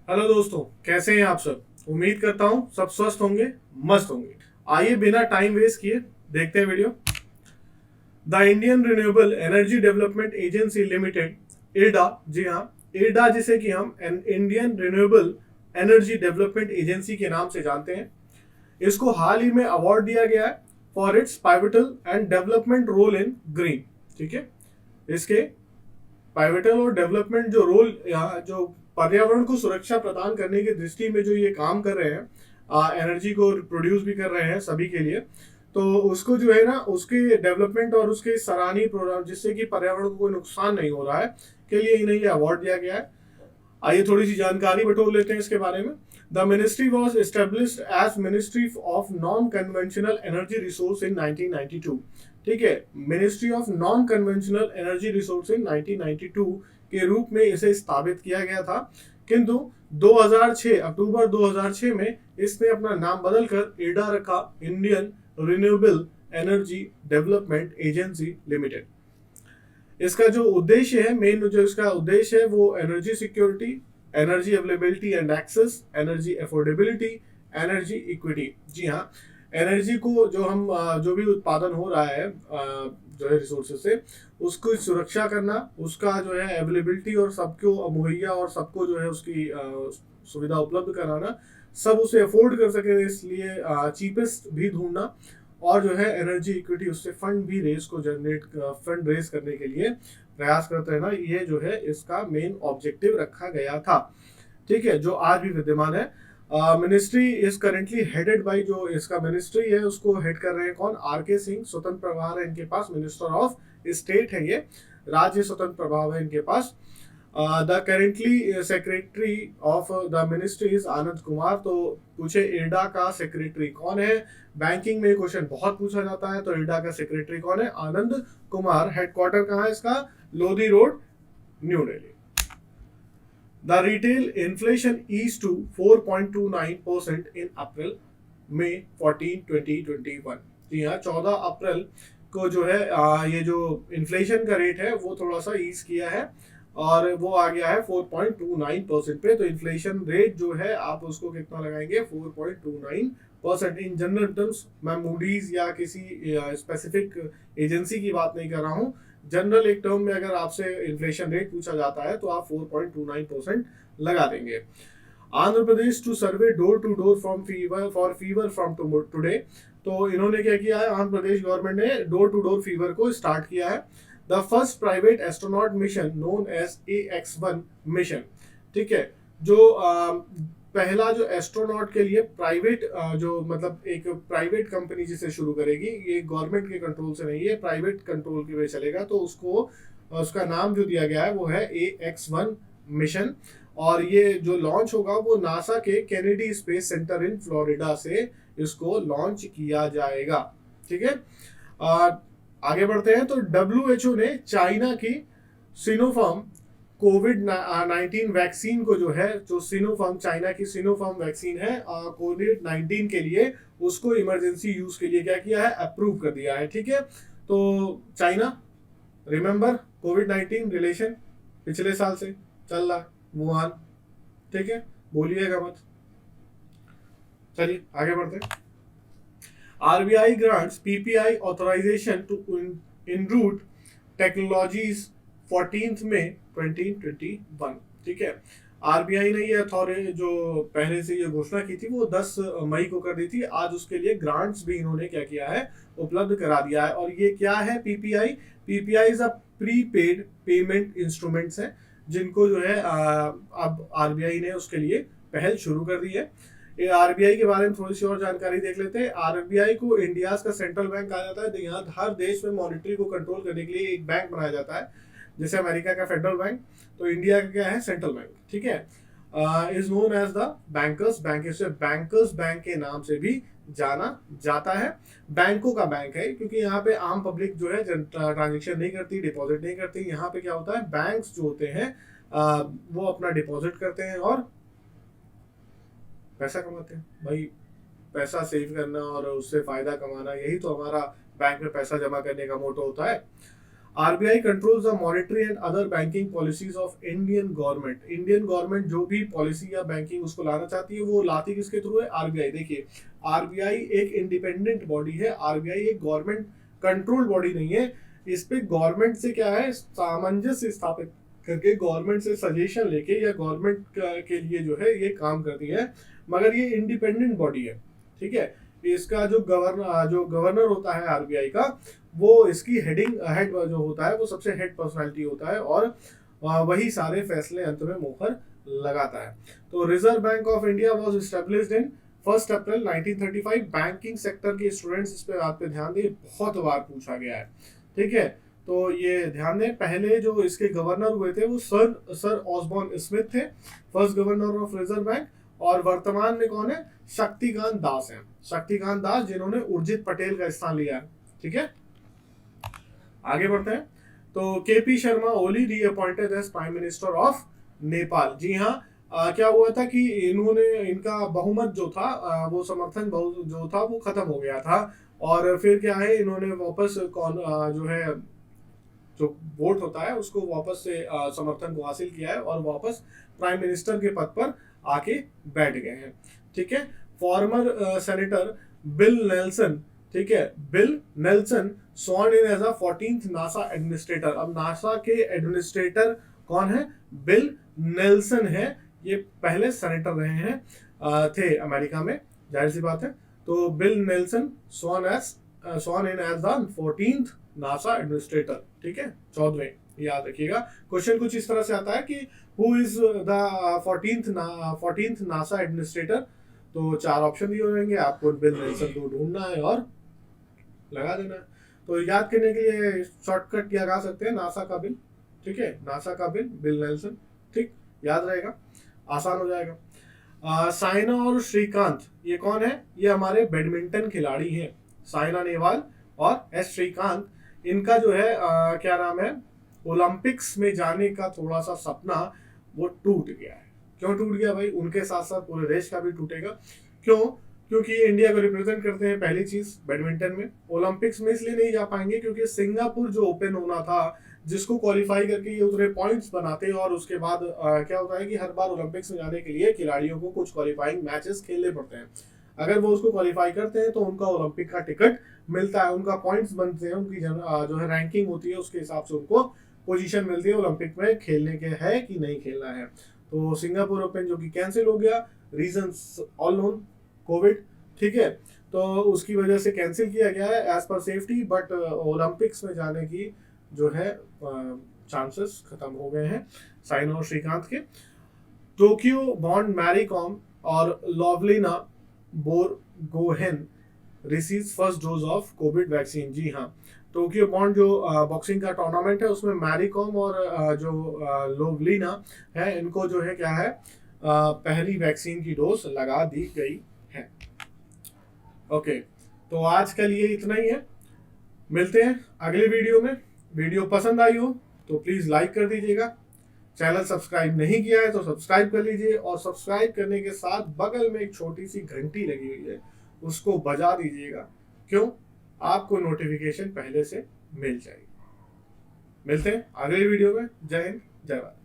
Hello दोस्तों, कैसे हैं आप सब। उम्मीद करता हूँ सब स्वस्थ होंगे, मस्त होंगे। आइए बिना टाइम वेस्ट किए देखते हैं video. The Indian renewable energy development agency limited, IREDA. जी हाँ, इरडा जिसे कि हम Indian renewable energy development agency के नाम से जानते हैं। इसको हाल ही में अवार्ड दिया गया है for its pivotal and development role in green. ठीक है, इसके पाइवेटल और डेवलपमेंट जो रोल, यहाँ जो पर्यावरण को सुरक्षा प्रदान करने की दृष्टि में जो ये काम कर रहे हैं, एनर्जी को प्रोड्यूस भी कर रहे हैं सभी के लिए, तो उसको जो है ना, उसके डेवलपमेंट और उसके सराहनीय प्रोग्राम जिससे कि पर्यावरण को कोई नुकसान नहीं हो रहा है, के लिए इन्हें ये अवार्ड दिया गया है। आइए थोड़ी सी जानकारी बटोर लेते हैं इसके बारे में। The ministry was established as ministry of non conventional energy resource in 1992। ठीक है, ministry of non conventional energy resource in 1992 के रूप में इसे स्थापित किया गया था, किंतु 2006 अक्टूबर 2006 में इसने अपना नाम बदलकर इरडा रखा, Indian renewable energy development agency limited. इसका जो उद्देश्य है, मेन जो इसका उद्देश्य है वो energy security, energy availability and access, energy affordability, energy equity. जी हाँ, एनर्जी को जो हम जो भी उत्पादन हो रहा है जो है रिसोर्सेज से, उसको सुरक्षा करना, उसका जो है अवेलेबिलिटी और सबको मुहैया और सबको जो है उसकी सुविधा उपलब्ध कराना, सब उसे अफोर्ड कर सके इसलिए चीपेस्ट भी ढूंढना, और जो है एनर्जी इक्विटी, उससे फंड भी रेस को जनरेट, फंड रेस करने के लिए प्रयास करते रहना, ये जो है इसका मेन ऑब्जेक्टिव रखा गया था। ठीक है, जो आज भी विद्यमान है। Ministry is currently headed by, जो इसका मिनिस्ट्री है उसको हेड कर रहे हैं कौन, आर के सिंह। स्वतंत्र प्रभार है इनके पास, मिनिस्टर ऑफ स्टेट है ये, राज्य स्वतंत्र प्रभाव है इनके पास। The currently secretary of the ministry is Anand Kumar. तो पूछे इरडा का सेक्रेटरी कौन है, बैंकिंग में क्वेश्चन बहुत पूछा जाता है, तो इरडा का सेक्रेटरी कौन है, आनंद कुमार। हेडक्वार्टर कहाँ है इसका, Lodhi road, new Delhi. The retail inflation is to 4.29% in April May 14 2021। जी हाँ, 14 अप्रैल को जो है ये जो इन्फ्लेशन का रेट है वो थोड़ा सा ईज किया है और वो आ गया है 4.29% पे। तो इन्फ्लेशन रेट जो है आप उसको कितना लगाएंगे, 4.29%। इन जनरल टर्म्स, मैं मूडीज या किसी स्पेसिफिक एजेंसी की बात नहीं कर रहा हूँ, जनरल एक टर्म में अगर आपसे इन्फ्लेशन रेट पूछा जाता है तो आप 4.29% लगा देंगे। Andhra Pradesh to survey door to door from fever for fever from today. तो इन्होंने क्या किया है, आंध्र प्रदेश गवर्नमेंट ने डोर टू डोर फीवर को स्टार्ट किया है। The first private astronaut mission known as AX1 mission. ठीक है, जो पहला जो एस्ट्रोनॉट के लिए प्राइवेट, जो मतलब एक प्राइवेट कंपनी जिसे शुरू करेगी, ये गवर्नमेंट के कंट्रोल से नहीं है, प्राइवेट कंट्रोल के वे चलेगा, तो उसको उसका नाम जो दिया गया है वो है AX1 मिशन। और ये जो लॉन्च होगा वो नासा के Kennedy space centre in Florida से इसको लॉन्च किया जाएगा। ठीक है, आगे बढ़ते हैं। तो WHO ने चाइना की सिनोफार्म कोविड-19 वैक्सीन को जो है, जो सिनोफार्म, चाइना की सिनोफार्म वैक्सीन है कोविड-19 के लिए, उसको इमरजेंसी यूज के लिए क्या किया है, अप्रूव कर दिया है। ठीक है, तो चाइना, रिमेंबर कोविड-19 रिलेशन पिछले साल से चल रहा है, वुहान। ठीक है, बोलिएगा मत। चलिए आगे बढ़ते हैं। RBI grants PPI authorization to Inroot Technologies 14th May 2021। ठीक है, आरबीआई ने ये अथॉरिटी जो पहले से ये घोषणा की थी वो 10 मई को कर दी थी। आज उसके लिए ग्रांट्स भी इन्होंने क्या किया है, उपलब्ध करा दिया है। और ये क्या है, PPI. PPI is a prepaid payment instruments है, जिनको जो है अब आरबीआई ने उसके लिए पहल शुरू कर दी है। ये आरबीआई के बारे में थोड़ी सी और जानकारी देख लेते हैं। आरबीआई को इंडिया का सेंट्रल बैंक कहा जाता है। तो यहाँ हर देश में मॉनिटरी को कंट्रोल करने के लिए एक बैंक बनाया जाता है, जैसे अमेरिका का फेडरल बैंक, तो इंडिया का क्या है, सेंट्रल बैंक। ठीक है, is known as the bankers bank. इसे बैंकर्स बैंक के नाम से भी जाना जाता है। बैंकों का बैंक है, क्योंकि यहाँ पे आम पब्लिक जो है ट्रांजेक्शन नहीं करती, डिपॉजिट नहीं करती। यहाँ पे क्या होता है, बैंक्स जो होते हैं वो अपना डिपॉजिट करते हैं और पैसा कमाते हैं। भाई, पैसा सेव करना और उससे फायदा कमाना, यही तो हमारा बैंक में पैसा जमा करने का मोटो होता है। RBI controls the monetary and other banking policies of Indian government. Indian government जो भी पॉलिसी या बैंकिंग उसको लाना चाहती है वो लाती किसके थ्रू है? आरबीआई। देखिए आरबीआई एक इंडिपेंडेंट बॉडी है, आरबीआई एक गवर्नमेंट कंट्रोल बॉडी नहीं है। इस पे गवर्नमेंट से क्या है, सामंजस्य स्थापित करके गवर्नमेंट से सजेशन लेके या गवर्नमेंट के लिए जो है ये काम करती है, मगर ये इंडिपेंडेंट बॉडी है, ठीक है। इसका जो गवर्नर होता है आरबीआई का, वो इसकी हेड जो होता है वो सबसे हेड पर्सनालिटी होता है और वही सारे फैसले अंत में मुहर लगाता है। तो reserve bank of India was established in 1 April 1935। Banking sector के स्टूडेंट्स इस पे बात पे ध्यान दें, बहुत बार पूछा गया है, ठीक है। तो ये ध्यान दें, पहले जो इसके गवर्नर हुए थे वो सर ऑसबॉर्न स्मिथ थे, first governor of reserve bank. और वर्तमान में कौन है? शक्तिकांत दास हैं, शक्तिकांत दास जिन्होंने उर्जित पटेल का स्थान लिया है, ठीक है। आगे बढ़ते हैं। तो KP Sharma Oli reappointed as prime minister of Nepal. जी हाँ, क्या हुआ था कि इनका बहुमत जो था वो समर्थन जो था वो खत्म हो गया था, और फिर क्या है, इन्होंने वापस जो है जो वोट होता है उसको वापस से समर्थन को हासिल किया है और वापस प्राइम मिनिस्टर के पद पर आके बैठ गए हैं, ठीक है। फॉर्मर सेनेटर बिल नेल्सन, ठीक है, bill Nelson sworn in as a 14th NASA administrator. अब नासा के एडमिनिस्ट्रेटर कौन है? बिल नेल्सन है। ये पहले सेनेटर रहे हैं थे अमेरिका में, जाहिर सी बात है। तो bill Nelson sworn in as the 14th NASA administrator, ठीक है, 14वें, याद रखिएगा। क्वेश्चन कुछ इस तरह से आता है कि who is the 14th NASA administrator. तो 4 ऑप्शन दिए होंगे, आपको बिल नेल्सन को ढूंढना है और लगा देना है। तो याद करने के लिए शॉर्टकट लगा सकते हैं नासा का बिल, ठीक है, नासा का बिल नेल्सन, ठीक, याद रहेगा, आसान हो जाएगा। साइना और श्रीकांत, ये कौन है? ये हमारे बैडमिंटन खिलाड़ी हैं, साइना नेहवाल और एस श्रीकांत। इनका जो है क्या नाम है, ओलंपिक्स में जाने का थोड़ा सा सपना वो टूट गया है। क्यों टूट गया भाई? उनके साथ साथ पूरे देश का भी टूटेगा। क्यों? क्योंकि इंडिया को रिप्रेजेंट करते हैं, पहली चीज बैडमिंटन में। ओलंपिक्स में इसलिए नहीं जा पाएंगे क्योंकि सिंगापुर जो ओपन होना था, जिसको क्वालिफाई करके ये उतरे पॉइंट्स बनाते हैं, और उसके बाद क्या होता है कि हर बार ओलंपिक्स में जाने के लिए खिलाड़ियों को कुछ क्वालिफाइंग मैचेस खेलने पड़ते हैं। अगर वो उसको क्वालिफाई करते हैं तो उनका ओलंपिक का टिकट मिलता है, उनका पॉइंट्स बनते हैं, उनकी जो है रैंकिंग होती है, उसके हिसाब से उनको पोजीशन मिलती है ओलंपिक में खेलने के है कि नहीं खेलना है। तो सिंगापुर ओपन जो कि कैंसिल हो गया, रीजंस ऑल नोन, कोविड, ठीक है, तो उसकी वजह से कैंसिल किया गया है as per safety. But Olympics में जाने की जो है चांसेस खत्म हो गए हैं साइना और श्रीकांत के। टोक्यो बॉन्ड मैरी कॉम और Lovlina Borgohain receives first dose of Covid vaccine. जी हाँ, टोक्यो बॉन्ड जो बॉक्सिंग का टूर्नामेंट है उसमें मैरी कॉम और जो लोवलीना है, इनको जो है क्या है, पहली वैक्सीन की डोज लगा दी गई है। ओके, तो आज के लिए इतना ही है, मिलते हैं अगले वीडियो में। वीडियो पसंद आई हो तो प्लीज लाइक कर दीजिएगा, चैनल सब्सक्राइब नहीं किया है तो सब्सक्राइब कर लीजिए, और सब्सक्राइब करने के साथ बगल में एक छोटी सी घंटी लगी हुई है उसको बजा दीजिएगा। क्यों? आपको नोटिफिकेशन पहले से मिल जाएगी। मिलते हैं अगले वीडियो में। जय हिंद, जय भारत।